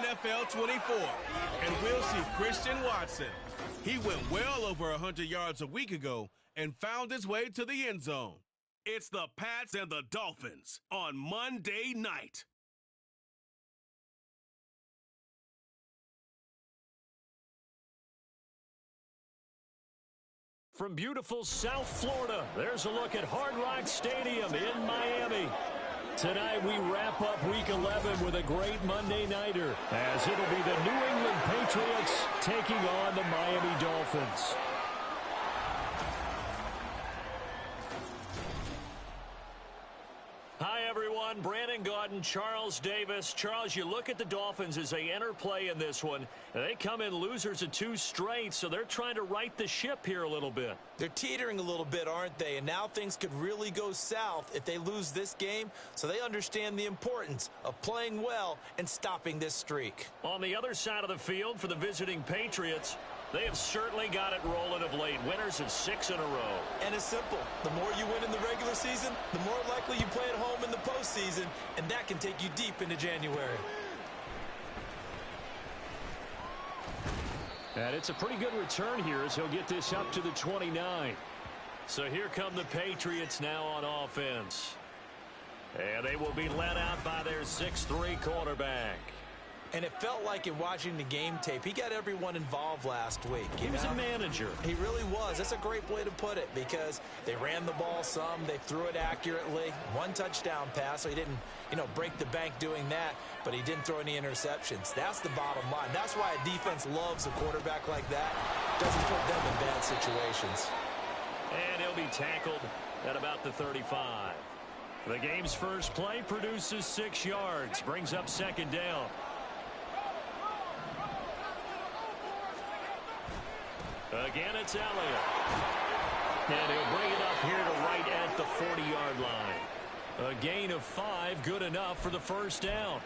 NFL 24. And we'll see Christian Watson. He went well over 100 yards a week ago and found his way to the end zone. It's the Pats and the Dolphins on Monday night. From beautiful South Florida, there's a look at Hard Rock Stadium in Miami. Tonight we wrap up Week 11 with a great Monday nighter, as it'll be the New England Patriots taking on the Miami Dolphins. Hi, everyone. Brandon Gaudin, Charles Davis. Charles, you look at the Dolphins as they enter play in this one. They come in losers of 2 straight, so they're trying to right the ship here a little bit. They're teetering a little bit, aren't they? And now things could really go south if they lose this game, so they understand the importance of playing well and stopping this streak. On the other side of the field for the visiting Patriots, they have certainly got it rolling of late. Winners of 6 in a row. And it's simple. The more you win in the regular season, the more likely you play at home in the postseason, and that can take you deep into January. And it's a pretty good return here as he'll get this up to the 29. So here come the Patriots now on offense. And they will be led out by their 6'3" quarterback. And it felt like in watching the game tape, he got everyone involved last week. He was a manager. He really was. That's a great way to put it because they ran the ball some. They threw it accurately. 1 touchdown pass, so he didn't, break the bank doing that, but he didn't throw any interceptions. That's the bottom line. That's why a defense loves a quarterback like that. Doesn't put them in bad situations. And he'll be tackled at about the 35. The game's first play produces 6 yards, brings up 2nd down. Again, it's Elliott. And he'll bring it up here to right at the 40-yard line. A gain of 5, good enough for the first down.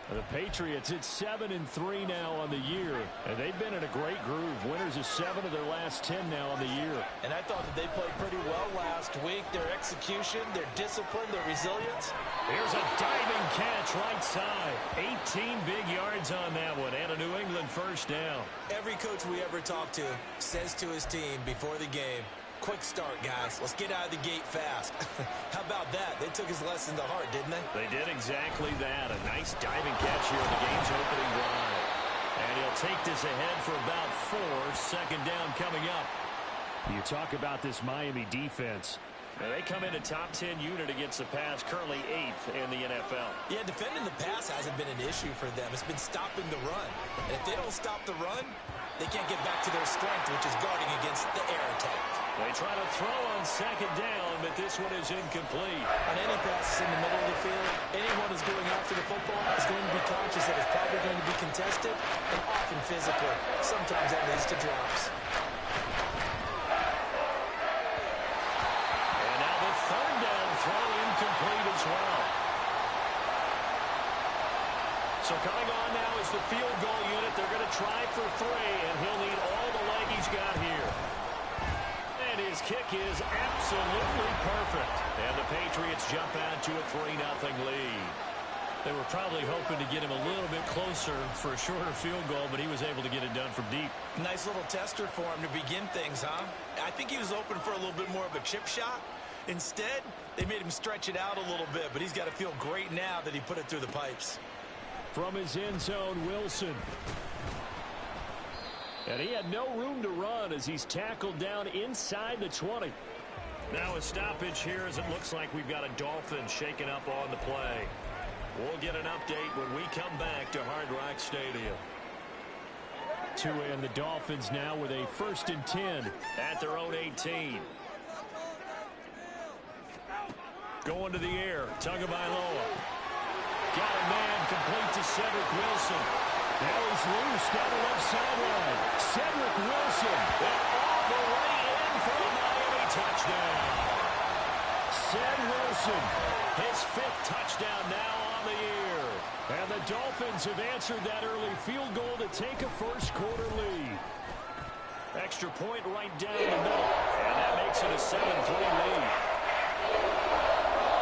The Patriots, it's 7-3 now on the year. And they've been in a great groove. Winners of 7 of their last 10 now on the year. And I thought that they played pretty well last week. Their execution, their discipline, their resilience. Here's a diving catch right side. 18 big yards on that one and a New England first down. Every coach we ever talk to says to his team before the game, quick start, guys. Let's get out of the gate fast. How about that? They took his lesson to heart, didn't they? They did exactly that. A nice diving catch here in the game's opening drive. And he'll take this ahead for about 4. 2nd down coming up. You talk about this Miami defense. Now they come in a top 10 unit against the pass, currently 8th in the NFL. Yeah, defending the pass hasn't been an issue for them. It's been stopping the run. And if they don't stop the run, they can't get back to their strength, which is guarding against the air attack. They try to throw on 2nd down, but this one is incomplete. On any passes in the middle of the field, anyone who's going after the football is going to be conscious that it's probably going to be contested and often physical. Sometimes that leads to drops. And now the 3rd down throw incomplete as well. So coming on now is the field goal unit. They're going to try for 3, and he'll need all the leg he's got here. And his kick is absolutely perfect. And the Patriots jump out to a 3-0 lead. They were probably hoping to get him a little bit closer for a shorter field goal, but he was able to get it done from deep. Nice little tester for him to begin things, huh? I think he was open for a little bit more of a chip shot. Instead, they made him stretch it out a little bit, but he's got to feel great now that he put it through the pipes. From his end zone, Wilson. And he had no room to run as he's tackled down inside the 20. Now a stoppage here as it looks like we've got a Dolphins shaking up on the play. We'll get an update when we come back to Hard Rock Stadium. And the Dolphins now with a 1st and 10 at their own 18. Going to the air, Tagovailoa. Got a man complete to Cedric Wilson. Now he's loose down the left sideline. Cedric Wilson all the way in for the Miami touchdown. Ced Wilson, his 5th touchdown now on the year. And the Dolphins have answered that early field goal to take a first-quarter lead. Extra point right down the middle. And that makes it a 7-3 lead.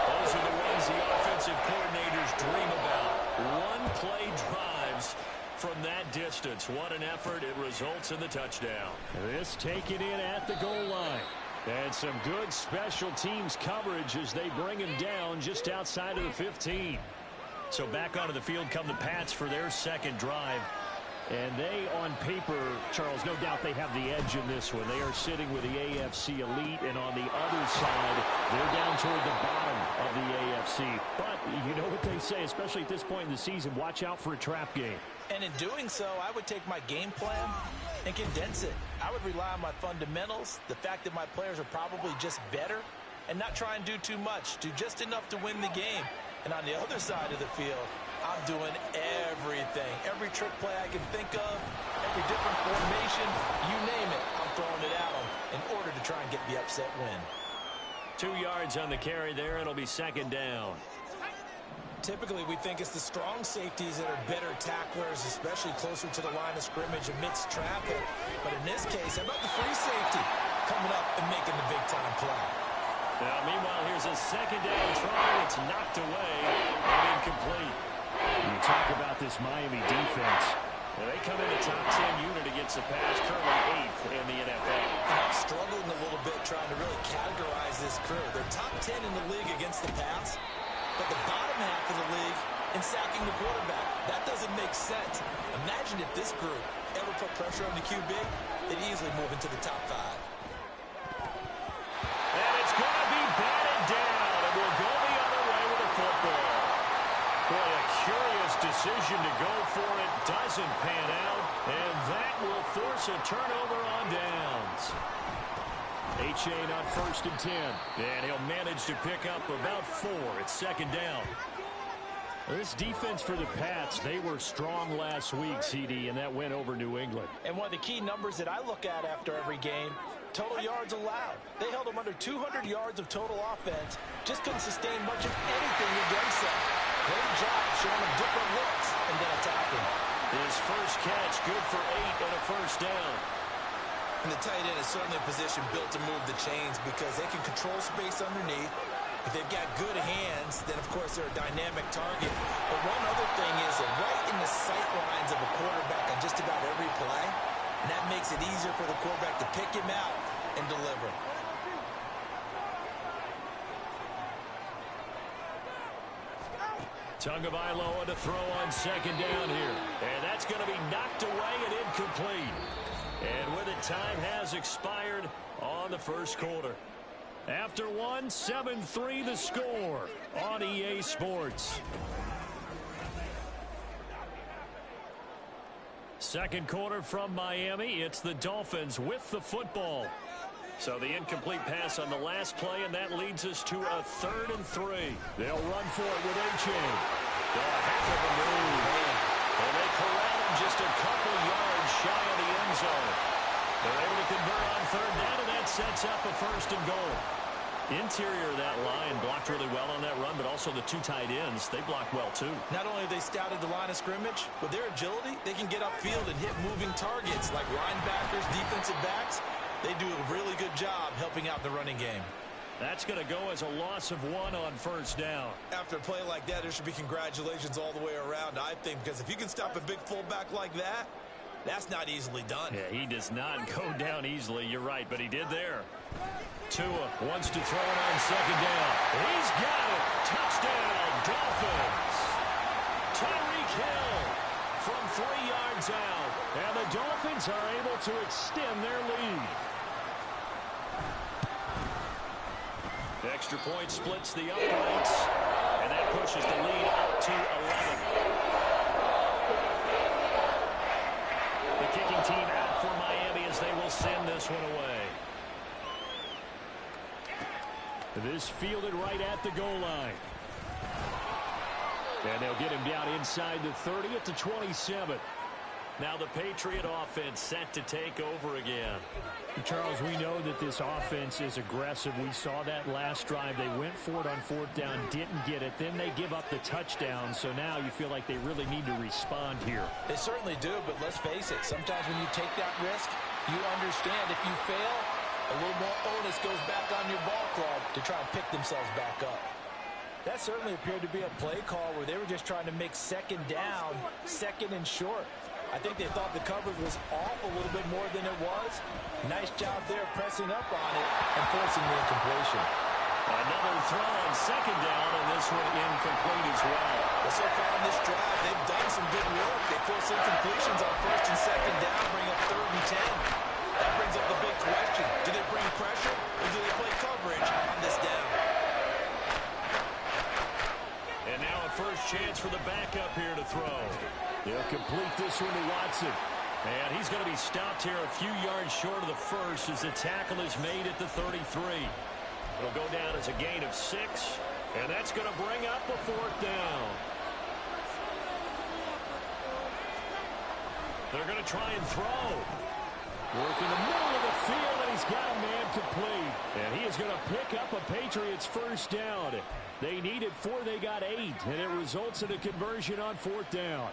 Those are the ones the offensive coordinators dream about. One-play drives from that distance. What an effort. It results in the touchdown. This taken in at the goal line. And some good special teams coverage as they bring him down just outside of the 15. So back onto the field come the Pats for their second drive. And they, on paper, Charles, no doubt they have the edge in this one. They are sitting with the AFC elite, and on the other side, they're down toward the bottom of the AFC. But you know what they say, especially at this point in the season, watch out for a trap game. And in doing so, I would take my game plan and condense it. I would rely on my fundamentals, the fact that my players are probably just better, and not try and do too much, do just enough to win the game. And on the other side of the field, I'm doing everything. Every trick play I can think of, every different formation, you name it, I'm throwing it at them in order to try and get the upset win. 2 yards on the carry there. It'll be second down. Typically, we think it's the strong safeties that are better tacklers, especially closer to the line of scrimmage amidst traffic. But in this case, how about the free safety coming up and making the big-time play? Now, meanwhile, here's a second down try. It's knocked away and incomplete. You talk about this Miami defense. Well, they come in the top 10 unit against the pass, currently 8th in the NFL. And I'm struggling a little bit trying to really categorize this crew. They're top 10 in the league against the pass, but the bottom half of the league in sacking the quarterback. That doesn't make sense. Imagine if this group ever put pressure on the QB, they'd easily move into the top 5. And it's going to be batted down, and we'll go the other way with the football. Boy, a curious decision to go for it. Doesn't pan out, and that will force a turnover on downs. H.A. not first and 10, and he'll manage to pick up about 4. It's second down. This defense for the Pats, they were strong last week, CD, and that went over New England. And one of the key numbers that I look at after every game, total yards allowed. They held them under 200 yards of total offense, just couldn't sustain much of anything against them. Great job showing them different looks and then attacking. His first catch, good for 8 and a first down. And the tight end is certainly a position built to move the chains because they can control space underneath. If they've got good hands, then, of course, they're a dynamic target. But one other thing is they're right in the sight lines of a quarterback on just about every play, and that makes it easier for the quarterback to pick him out and deliver. Tagovailoa to throw on second down here. And that's going to be knocked away and incomplete. And with it, time has expired on the first quarter. After one, 7-3 the score on EA Sports. Second quarter from Miami. It's the Dolphins with the football. So the incomplete pass on the last play, and that leads us to a 3rd and 3. They'll run for it with H.A. Heck of a move. And they corral him just a couple yards shy of the end zone. They're able to convert on 3rd down, and that sets up a 1st and goal. Interior of that line blocked really well on that run, but also the 2 tight ends, they blocked well too. Not only have they scouted the line of scrimmage, with their agility, they can get upfield and hit moving targets like linebackers, defensive backs. They do a really good job helping out the running game. That's going to go as a loss of 1 on 1st down. After a play like that, there should be congratulations all the way around, I think, because if you can stop a big fullback like that, that's not easily done. Yeah, he does not go down easily. You're right, but he did there. Tua wants to throw it on second down. He's got it. Touchdown, Dolphins. Tyreek Hill from 3 yards out. And the Dolphins are able to extend their lead. The extra point splits the uprights, and that pushes the lead up to 11. The kicking team out for Miami as they will send this one away. This fielded right at the goal line. And they'll get him down inside the 30 at the 27. Now the Patriot offense set to take over again. Charles, we know that this offense is aggressive. We saw that last drive. They went for it on 4th down, didn't get it. Then they give up the touchdown. So now you feel like they really need to respond here. They certainly do, but let's face it. Sometimes when you take that risk, you understand if you fail, a little more onus goes back on your ball club to try and pick themselves back up. That certainly appeared to be a play call where they were just trying to make second down, 2nd and short. I think they thought the coverage was off a little bit more than it was. Nice job there pressing up on it and forcing the incompletion. Another throw on second down, and this one incomplete as well. Well, so far in this drive, they've done some good work. They force incompletions on first and second down, bring up 3rd and 10. That brings up the big question. Do they bring pressure, or do they play coverage on this down? And now a first chance for the backup here to throw. He'll complete this one to Watson. And he's going to be stopped here a few yards short of the first as the tackle is made at the 33. It'll go down as a gain of 6, and that's going to bring up a 4th down. They're going to try and throw. Work in the middle of the field, and he's got a man complete. And he is going to pick up a Patriots first down. They needed 4, they got 8, and it results in a conversion on 4th down.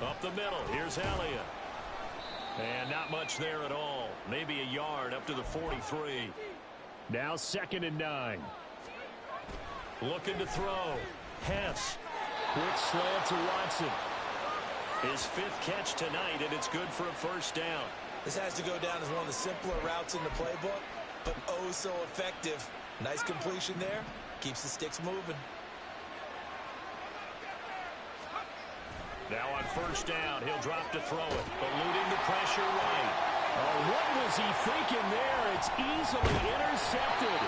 Up the middle, here's Elliott. And not much there at all. Maybe a yard up to the 43. Now 2nd and 9. Looking to throw. Hess. Quick slant to Watson. His 5th catch tonight, and it's good for a first down. This has to go down as one of the simpler routes in the playbook, but oh so effective. Nice completion there. Keeps the sticks moving. Now on first down, he'll drop to throw it. Eluding the pressure right. Oh, what was he thinking there? It's easily intercepted.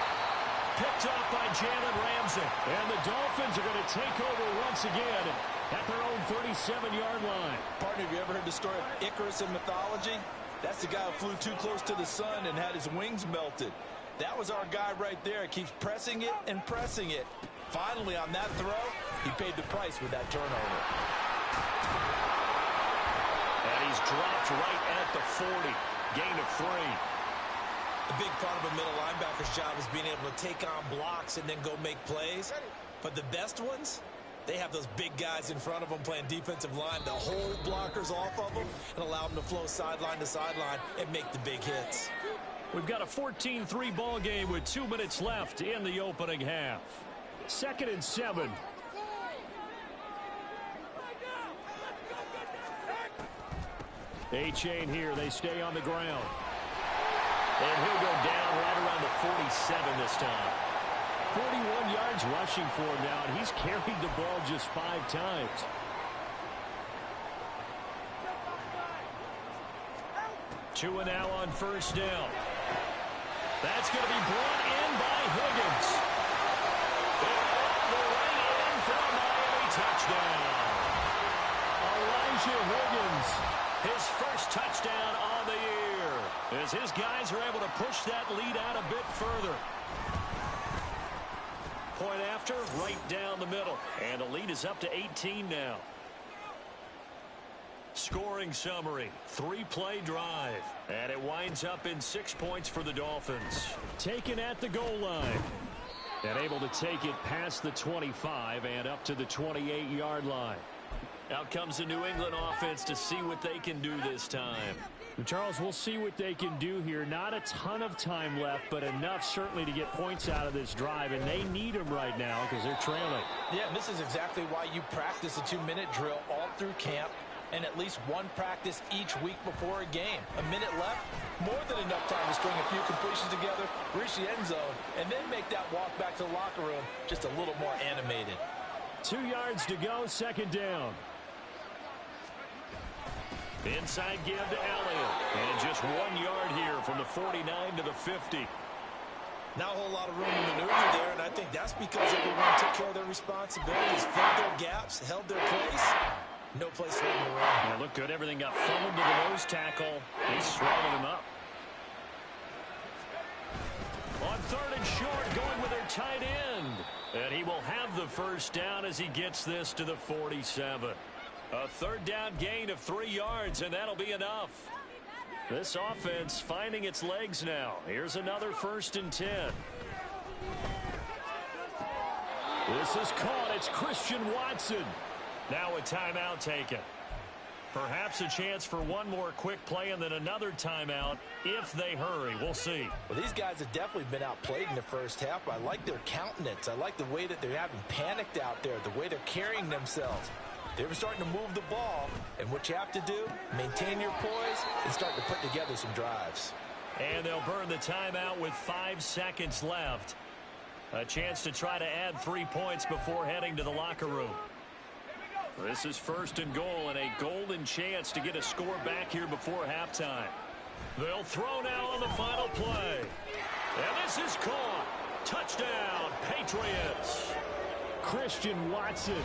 Picked off by Jalen Ramsey. And the Dolphins are going to take over once again at their own 37-yard line. Partner, have you ever heard the story of Icarus in mythology? That's the guy who flew too close to the sun and had his wings melted. That was our guy right there. Keeps pressing it and pressing it. Finally, on that throw, he paid the price with that turnover. And he's dropped right at the 40. Gain of 3. The big part of a middle linebacker's job is being able to take on blocks and then go make plays. But the best ones, they have those big guys in front of them playing defensive line to hold blockers off of them and allow them to flow sideline to sideline and make the big hits. We've got a 14-3 ball game with 2 minutes left in the opening half. 2nd and 7. A-chain here. They stay on the ground. And he'll go down right around the 47 this time. 41 yards rushing for him now, and he's carried the ball just 5 times. Two and now on first down. That's going to be brought in by Higgins. All the way in for a Miami touchdown. Elijah Higgins. His first touchdown on the year, as his guys are able to push that lead out a bit further. Point after, right down the middle. And the lead is up to 18 now. Scoring summary, 3-play drive. And it winds up in 6 points for the Dolphins. Taken at the goal line. And able to take it past the 25 and up to the 28-yard line. Out comes the New England offense to see what they can do this time. Charles, we'll see what they can do here. Not a ton of time left, but enough certainly to get points out of this drive, and they need them right now because they're trailing. Yeah, and this is exactly why you practice a 2-minute drill all through camp and at least one practice each week before a game. A minute left, more than enough time to string a few completions together, reach the end zone, and then make that walk back to the locker room just a little more animated. 2 yards to go, 2nd down. Inside give to Elliott. And just 1 yard here from the 49 to the 50. Not a whole lot of room to maneuver there, and I think that's because everyone took care of their responsibilities, filled their gaps, held their place. No place for them to run. Yeah, looked good. Everything got funneled to the nose tackle. He swallowed him up. On 3rd and short, going with their tight end. And he will have the first down as he gets this to the 47. A 3rd down gain of 3 yards, and that'll be enough. This offense finding its legs now. Here's another 1st and 10. This is caught. It's Christian Watson. Now a timeout taken. Perhaps a chance for one more quick play and then another timeout if they hurry. We'll see. Well, these guys have definitely been outplayed in the first half. I like their countenance. I like the way that they're having panicked out there, the way they're carrying themselves. They were starting to move the ball, and what you have to do, maintain your poise and start to put together some drives. And they'll burn the timeout with 5 seconds left. A chance to try to add 3 points before heading to the locker room. This is 1st and goal and a golden chance to get a score back here before halftime. They'll throw now on the final play. And this is caught. Touchdown, Patriots. Christian Watson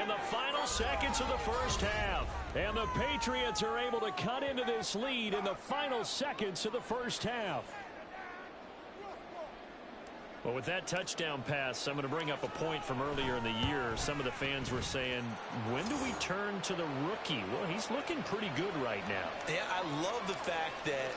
in the final seconds of the first half. And the Patriots are able to cut into this lead in the final seconds of the first half. Well, with that touchdown pass, I'm going to bring up a point from earlier in the year. Some of the fans were saying, when do we turn to the rookie? Well, he's looking pretty good right now. Yeah, I love the fact that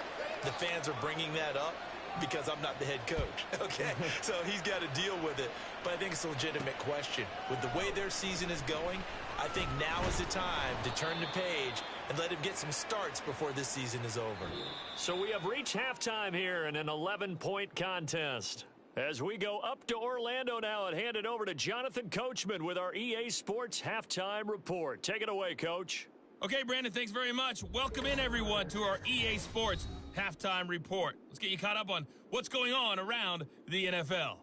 the fans are bringing that up because I'm not the head coach, okay? So he's got to deal with it. But I think it's a legitimate question. With the way their season is going, I think now is the time to turn the page and let him get some starts before this season is over. So we have reached halftime here in an 11-point contest. As we go up to Orlando now and hand it over to Jonathan Coachman with our EA Sports Halftime Report. Take it away, Coach. Okay, Brandon, thanks very much. Welcome in, everyone, to our EA Sports Halftime Report. Let's get you caught up on what's going on around the NFL.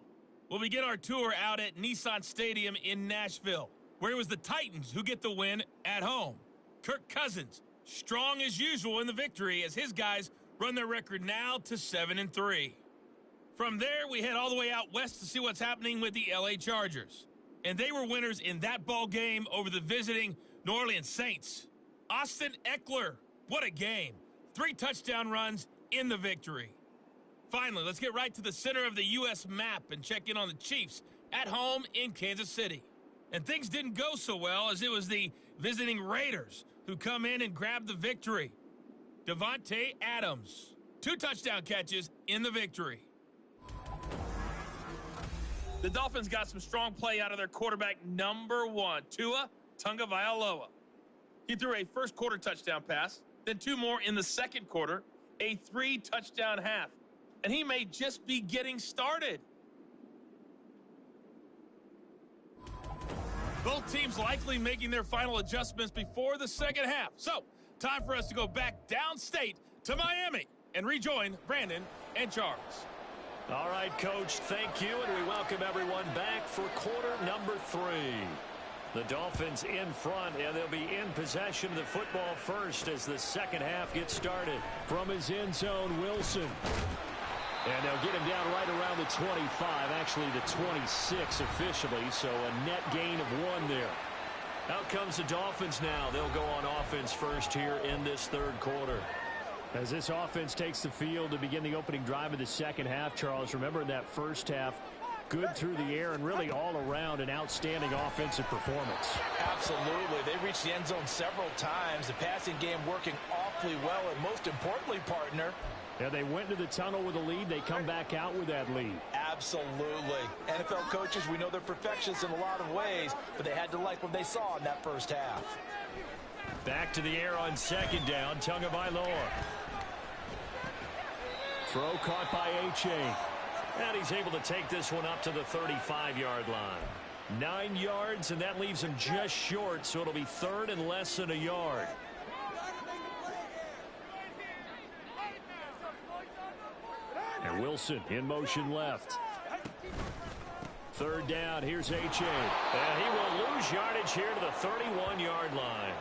We'll begin our tour out at Nissan Stadium in Nashville, where it was the Titans who get the win at home. Kirk Cousins, strong as usual in the victory as his guys run their record now to 7-3. From there, we head all the way out west to see what's happening with the LA Chargers. And they were winners in that ball game over the visiting New Orleans Saints. Austin Eckler, what a game. 3 touchdown runs in the victory. Finally, let's get right to the center of the U.S. map and check in on the Chiefs at home in Kansas City. And things didn't go so well as it was the visiting Raiders who come in and grab the victory. Devontae Adams, 2 touchdown catches in the victory. The Dolphins got some strong play out of their quarterback, number 1, Tua Tagovailoa. He threw a first-quarter touchdown pass, then 2 more in the second quarter, a 3-touchdown half. And he may just be getting started. Both teams likely making their final adjustments before the second half. So, time for us to go back downstate to Miami and rejoin Brandon and Charles. All right, Coach, thank you, and we welcome everyone back for quarter number 3. The Dolphins in front, and they'll be in possession of the football first as the second half gets started. From his end zone, Wilson. And they'll get him down right around the 25, actually the 26 officially, so a net gain of 1 there. Out comes the Dolphins now. They'll go on offense first here in this third quarter. As this offense takes the field to begin the opening drive of the second half, Charles, remember in that first half, good through the air and really all around an outstanding offensive performance. Absolutely. They reached the end zone several times. The passing game working awfully well, and most importantly, partner, yeah, they went to the tunnel with a lead. They come back out with that lead. Absolutely. NFL coaches, we know they're perfectionists in a lot of ways, but they had to like what they saw in that first half. Back to the air on second down, Tagovailoa. Throw caught by H.A. And he's able to take this one up to the 35-yard line. 9 yards, and that leaves him just short, so it'll be third and less than a yard. And Wilson in motion left. Third down, here's H.A. And he will lose yardage here to the 31-yard line.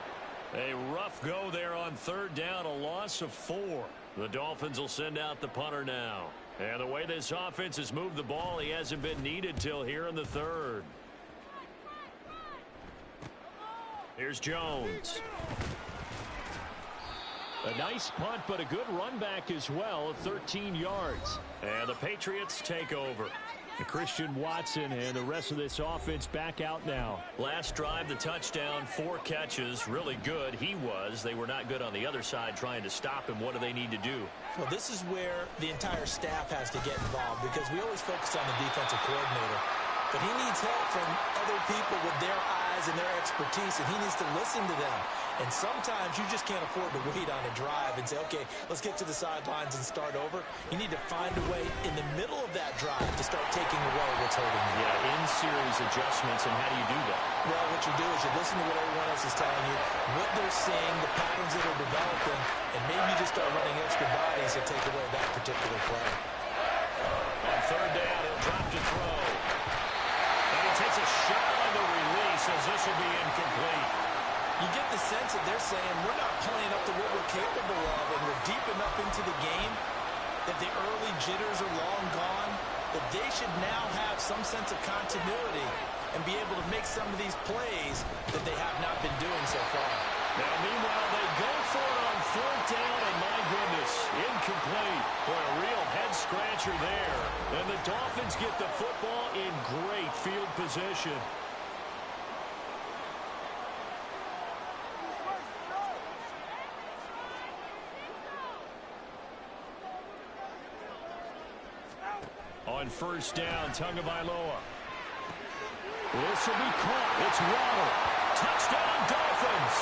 A rough go there on third down, a loss of 4. The Dolphins will send out the punter now. And the way this offense has moved the ball, he hasn't been needed till here in the third. Here's Jones. A nice punt, but a good run back as well of 13 yards. And the Patriots take over. Christian Watson and the rest of this offense back out now. Last drive, the touchdown, 4 catches, really good. He was. They were not good on the other side trying to stop him. What do they need to do? Well, this is where the entire staff has to get involved because we always focus on the defensive coordinator. But he needs help from other people with their eyes guys and their expertise, and he needs to listen to them. And sometimes you just can't afford to wait on a drive and say, okay, let's get to the sidelines and start over. You need to find a way in the middle of that drive to start taking away what's holding you. Yeah, in-series adjustments, and how do you do that? Well, what you do is you listen to what everyone else is telling you, what they're seeing, the patterns that are developing, and maybe you just start running extra bodies to take away that particular play. On third down, he'll drop to throw. And he takes a shot on the release as this will be incomplete. You get the sense that they're saying we're not playing up to what we're capable of, and we're deep enough into the game that the early jitters are long gone, that they should now have some sense of continuity and be able to make some of these plays that they have not been doing so far. Now, meanwhile, they go for it on fourth down, and my goodness, incomplete. Boy, a real head-scratcher there. And the Dolphins get the football in great field position. On first down, Tagovailoa. This will be caught. It's Waddle. Touchdown, Dolphins.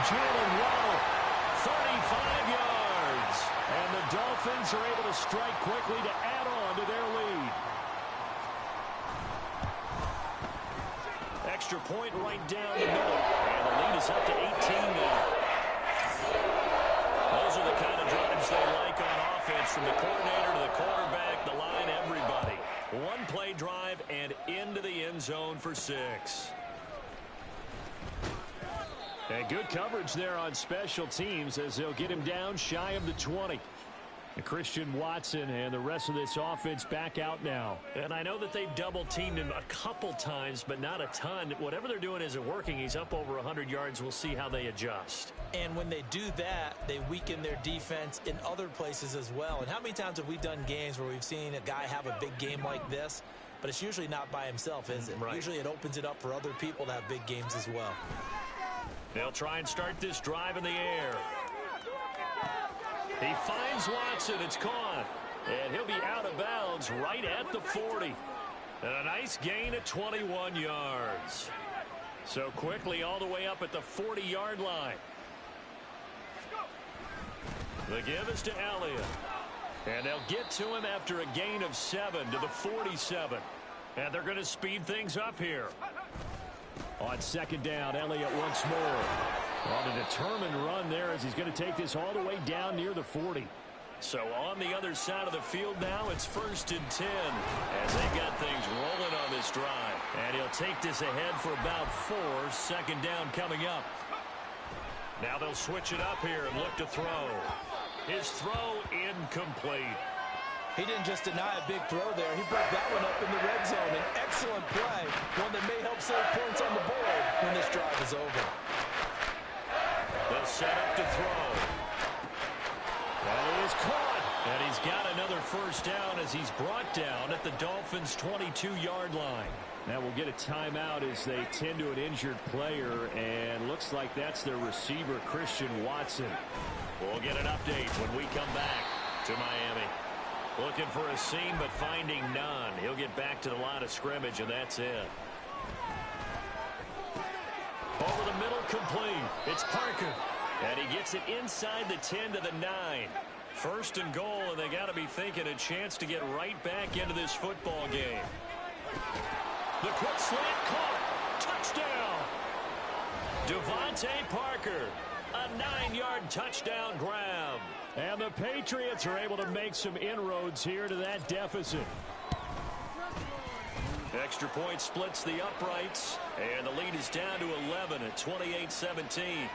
Jalen Waddle, 35 yards. And the Dolphins are able to strike quickly to add on to their lead. Extra point right down the middle. And the lead is up to 18 now. Those are the kind of drives they like on offense, from the coordinator to the quarterback, the line, everybody. One play drive and into the end zone for 6. And good coverage there on special teams as they'll get him down shy of the 20. And Christian Watson and the rest of this offense back out now. And I know that they've double-teamed him a couple times, but not a ton. Whatever they're doing isn't working. He's up over 100 yards. We'll see how they adjust. And when they do that, they weaken their defense in other places as well. And how many times have we done games where we've seen a guy have a big game like this, but it's usually not by himself, is it? Right. Usually it opens it up for other people to have big games as well. They'll try and start this drive in the air. He finds Watson. It's caught. And he'll be out of bounds right at the 40. And a nice gain of 21 yards. So quickly all the way up at the 40-yard line. The give is to Elliott. And they'll get to him after a gain of 7 to the 47. And they're going to speed things up here. On second down, Elliott once more. On a determined run there as he's going to take this all the way down near the 40. So on the other side of the field now, it's 1st and 10 as they got things rolling on this drive. And he'll take this ahead for about 4. Second down coming up. Now they'll switch it up here and look to throw. His throw incomplete. He didn't just deny a big throw there. He broke that one up in the red zone. An excellent play, one that may help save points on the board when this drive is over. They'll set up to throw. That is caught. And he's got another first down as he's brought down at the Dolphins' 22-yard line. Now we'll get a timeout as they tend to an injured player, and looks like that's their receiver, Christian Watson. We'll get an update when we come back to Miami. Looking for a seam, but finding none. He'll get back to the line of scrimmage, and that's it. Over the middle, complete. It's Parker. And he gets it inside the 10 to the 9. 1st and goal, and they got to be thinking a chance to get right back into this football game. The quick slant caught. Touchdown. Devontae Parker. A 9-yard touchdown grab. And the Patriots are able to make some inroads here to that deficit. Extra point splits the uprights, and the lead is down to 11 at 28-17.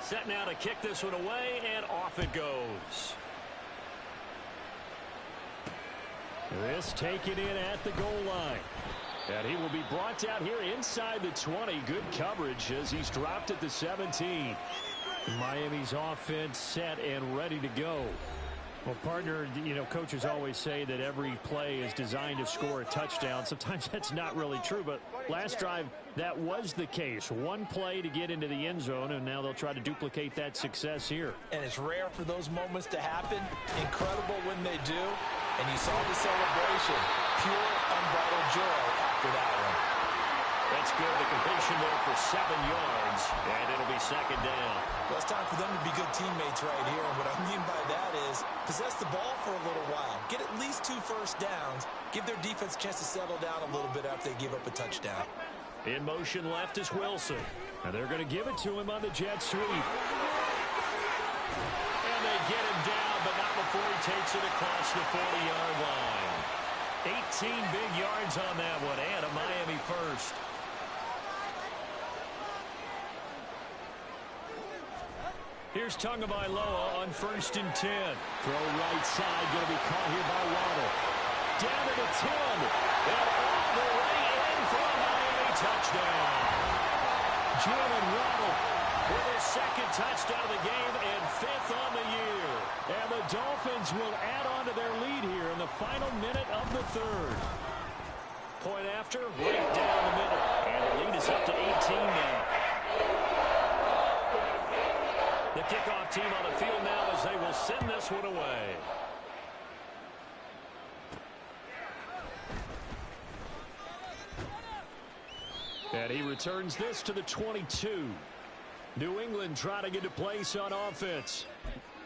Set now to kick this one away, and off it goes. This taken in at the goal line. And he will be brought down here inside the 20. Good coverage as he's dropped at the 17. Miami's offense set and ready to go. Well, partner, you know, coaches always say that every play is designed to score a touchdown. Sometimes that's not really true, but last drive, that was the case. One play to get into the end zone, and now they'll try to duplicate that success here. And it's rare for those moments to happen. Incredible when they do. And you saw the celebration. Pure, unbridled joy after that one. That's good. The completion there for 7 yards, and it'll be second down. Well, it's time for them to be good teammates right here. And what I mean by that is possess the ball for a little while. Get at least 2 first downs. Give their defense a chance to settle down a little bit after they give up a touchdown. In motion left is Wilson. And they're going to give it to him on the jet sweep. And they get him down, but not before he takes it across the 40-yard line. 18 big yards on that one, and a Miami first. Here's Tagovailoa on 1st and 10. Throw right side, going to be caught here by Waddle. Down to the 10. And all the way in for a Miami touchdown. Jalen Waddle with his 2nd touchdown of the game and 5th on the year. And the Dolphins will add on to their lead here in the final minute of the 3rd. Point after, right down the middle. And the lead is up to 18 now. The kickoff team on the field now as they will send this one away. And he returns this to the 22. New England trying to get a place on offense.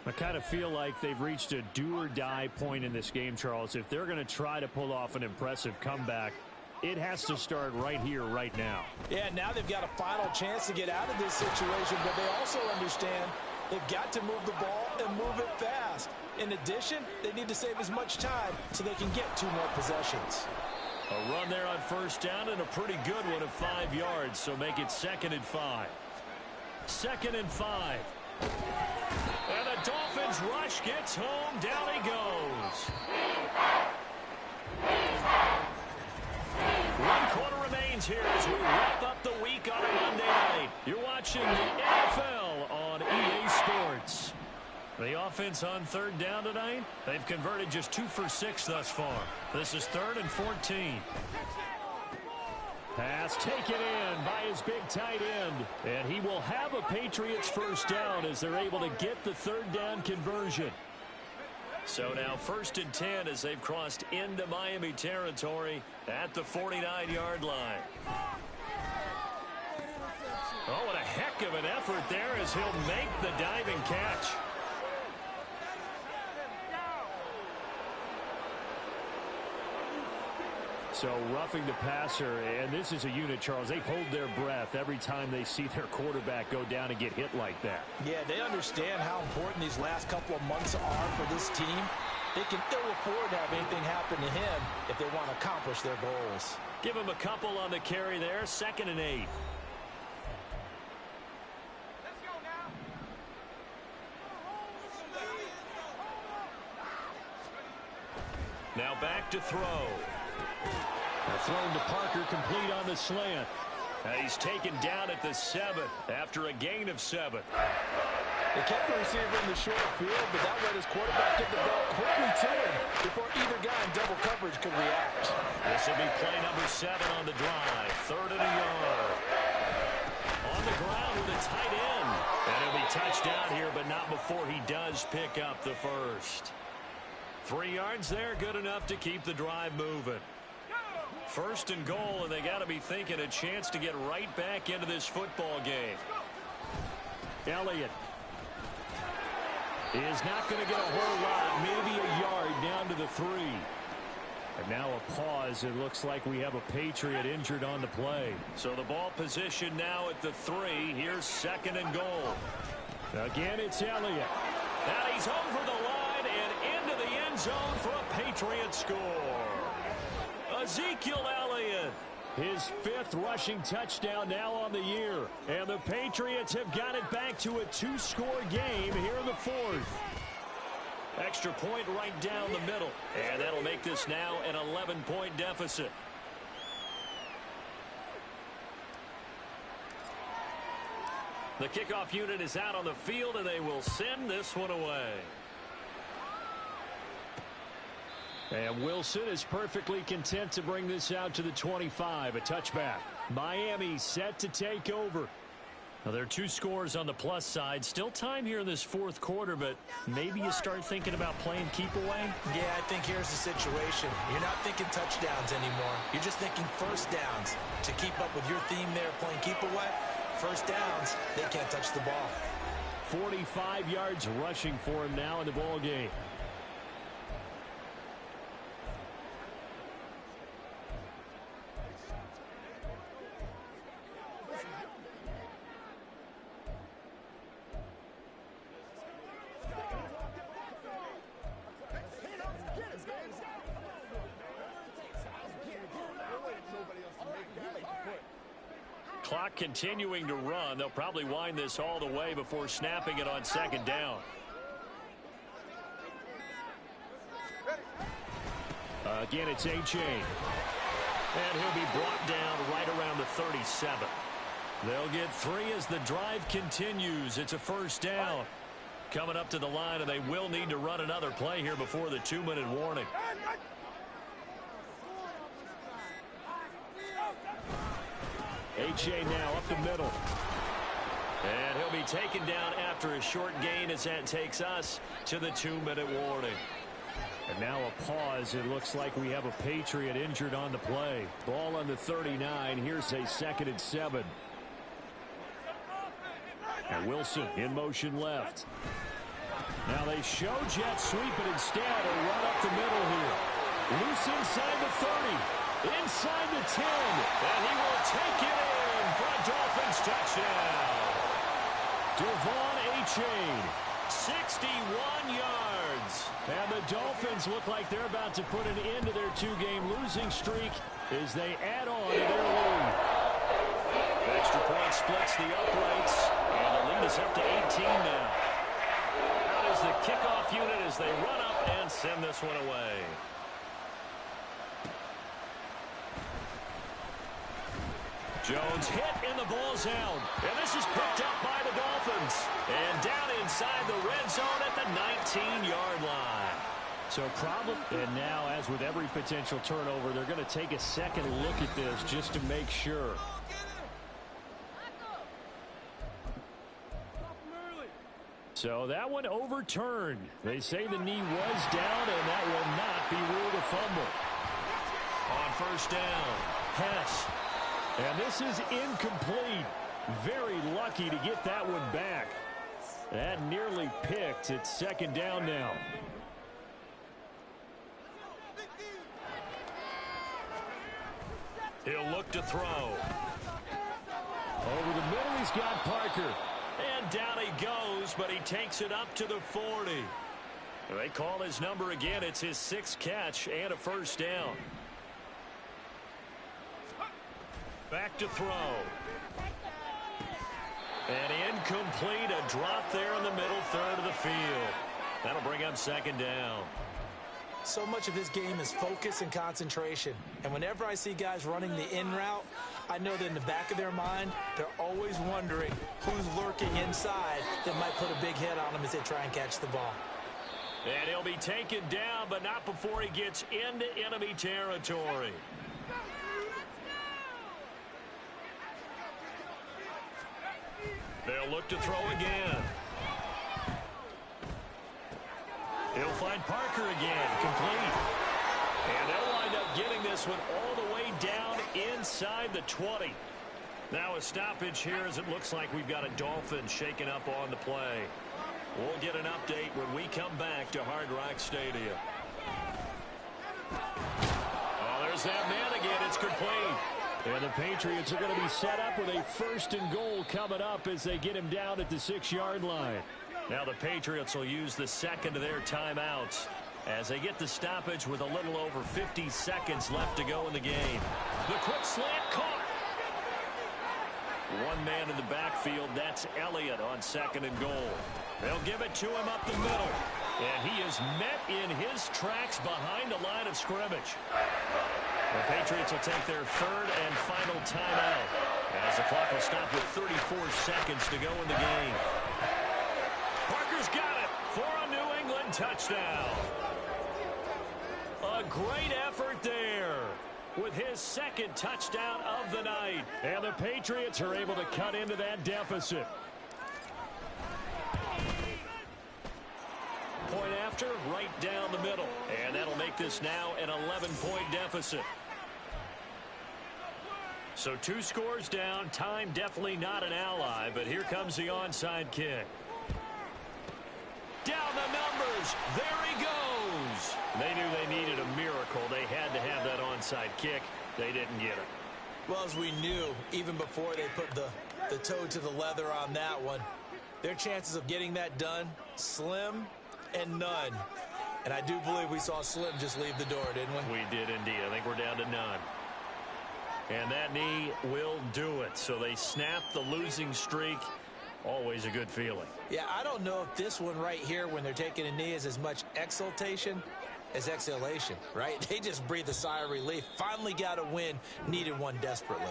I kind of feel like they've reached a do-or-die point in this game, Charles. If they're going to try to pull off an impressive comeback, it has to start right here, right now. Yeah, now they've got a final chance to get out of this situation, but they also understand they've got to move the ball and move it fast. In addition, they need to save as much time so they can get 2 more possessions. A run there on 1st down and a pretty good one of 5 yards, so make it 2nd and 5. 2nd and 5. And the Dolphins rush gets home. Down he goes. 1 quarter remains here as we wrap up the week on a Monday night. You're watching the NFL on EA Sports. The offense on 3rd down tonight, they've converted just 2 for 6 thus far. This is 3rd and 14. Pass taken in by his big tight end. And he will have a Patriots 1st down as they're able to get the 3rd down conversion. So now 1st and 10 as they've crossed into Miami territory at the 49-yard line. Oh, what a heck of an effort there as he'll make the diving catch. So roughing the passer, and this is a unit, Charles. They hold their breath every time they see their quarterback go down and get hit like that. Yeah, they understand how important these last couple of months are for this team. They can ill afford to have anything happen to him if they want to accomplish their goals. Give him a couple on the carry there, 2nd and 8. Now back to throw. Thrown to Parker, complete on the slant. He's taken down at the 7 after a gain of 7. They kept the receiver in the short field, but that let his quarterback get the ball quickly to him before either guy in double coverage could react. This will be play number 7 on the drive. 3rd and a yard. On the ground with a tight end. And he'll be touched down here, but not before he does pick up the 1st. 3 yards there, good enough to keep the drive moving. 1st and goal, and they got to be thinking a chance to get right back into this football game. Elliott is not going to get a whole lot, maybe a yard down to the 3. And now a pause. It looks like we have a Patriot injured on the play. So the ball position now at the 3. Here's 2nd and goal. Again, it's Elliott. Now he's home for the line and into the end zone for a Patriot score. Ezekiel Elliott, his 5th rushing touchdown now on the year. And the Patriots have got it back to a 2-score game here in the 4th. Extra point right down the middle. And that'll make this now an 11-point deficit. The kickoff unit is out on the field, and they will send this one away. And Wilson is perfectly content to bring this out to the 25, a touchback. Miami set to take over. Now, there are two scores on the plus side. Still time here in this fourth quarter, but maybe you start thinking about playing keep away? Yeah, I think here's the situation. You're not thinking touchdowns anymore. You're just thinking first downs. To keep up with your theme there, playing keep away, first downs, they can't touch the ball. 45 yards rushing for him now in the ball game. Clock continuing to run. They'll probably wind this all the way before snapping it on second down. Again, it's A-Chain. And he'll be brought down right around the 37. They'll get 3 as the drive continues. It's a first down. Coming up to the line, and they will need to run another play here before the 2-minute warning. A-Chain now up the middle. And he'll be taken down after a short gain as that takes us to the 2-minute warning. And now a pause. It looks like we have a Patriot injured on the play. Ball on the 39. Here's a 2nd and 7. And Wilson in motion left. Now they show jet sweep, but instead a run up the middle here. Loose inside the 30. Inside the 10. And he will take it in for a Dolphins touchdown. Devon A-Chain, 61 yards. And the Dolphins look like they're about to put an end to their 2-game losing streak as they add on to their lead. Extra point splits the uprights, and the lead is up to 18 now. Out is the kickoff unit as they run up and send this one away. Jones hit, and the ball's out. And this is picked up by the Dolphins. And down inside the red zone at the 19-yard line. So problem, and now, as with every potential turnover, they're going to take a second look at this just to make sure. So that one overturned. They say the knee was down, and that will not be ruled a fumble. On first down, Hess. And this is incomplete. Very lucky to get that one back. That nearly picked. It's second down now. He'll look to throw. Over the middle, he's got Parker. And down he goes, but he takes it up to the 40. They call his number again. It's his 6th catch and a first down. Back to throw. And incomplete, a drop there in the middle third of the field. That'll bring up second down. So much of this game is focus and concentration. And whenever I see guys running the in route, I know that in the back of their mind, they're always wondering who's lurking inside that might put a big hit on them as they try and catch the ball. And he'll be taken down, but not before he gets into enemy territory. They'll look to throw again. He'll find Parker again, complete. And they'll wind up getting this one all the way down inside the 20. Now a stoppage here as it looks like we've got a Dolphin shaken up on the play. We'll get an update when we come back to Hard Rock Stadium. Oh, there's that man again. It's complete. And the Patriots are going to be set up with a 1st and goal coming up as they get him down at the 6-yard line. Now the Patriots will use the second of their timeouts as they get the stoppage with a little over 50 seconds left to go in the game. The quick slant caught. One man in the backfield, that's Elliott on 2nd and goal. They'll give it to him up the middle. And he is met in his tracks behind the line of scrimmage. The Patriots will take their 3rd and final timeout as the clock will stop with 34 seconds to go in the game. Parker's got it for a New England touchdown. A great effort there with his second touchdown of the night. And the Patriots are able to cut into that deficit. Point after, right down the middle. And that'll make this now an 11-point deficit. So 2 scores down. Time definitely not an ally, but here comes the onside kick. Down the numbers. There he goes. They knew they needed a miracle. They had to have that onside kick. They didn't get it. Well, as we knew, even before they put the toe to the leather on that one, their chances of getting that done, slim and none. And I do believe we saw Slim just leave the door, didn't we? We did indeed. I think we're down to none. And that knee will do it. So they snap the losing streak. Always a good feeling. Yeah, I don't know if this one right here, when they're taking a knee, is as much exultation as exhalation, right? They just breathe a sigh of relief. Finally got a win. Needed one desperately.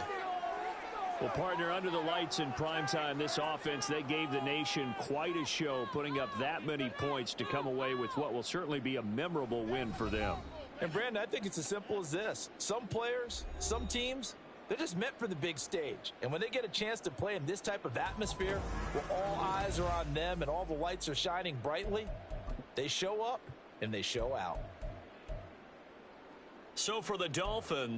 Well, partner, under the lights in primetime, this offense, they gave the nation quite a show, putting up that many points to come away with what will certainly be a memorable win for them. And, Brandon, I think it's as simple as this. Some players, some teams, they're just meant for the big stage. And when they get a chance to play in this type of atmosphere, where all eyes are on them and all the lights are shining brightly, they show up and they show out. So for the Dolphins,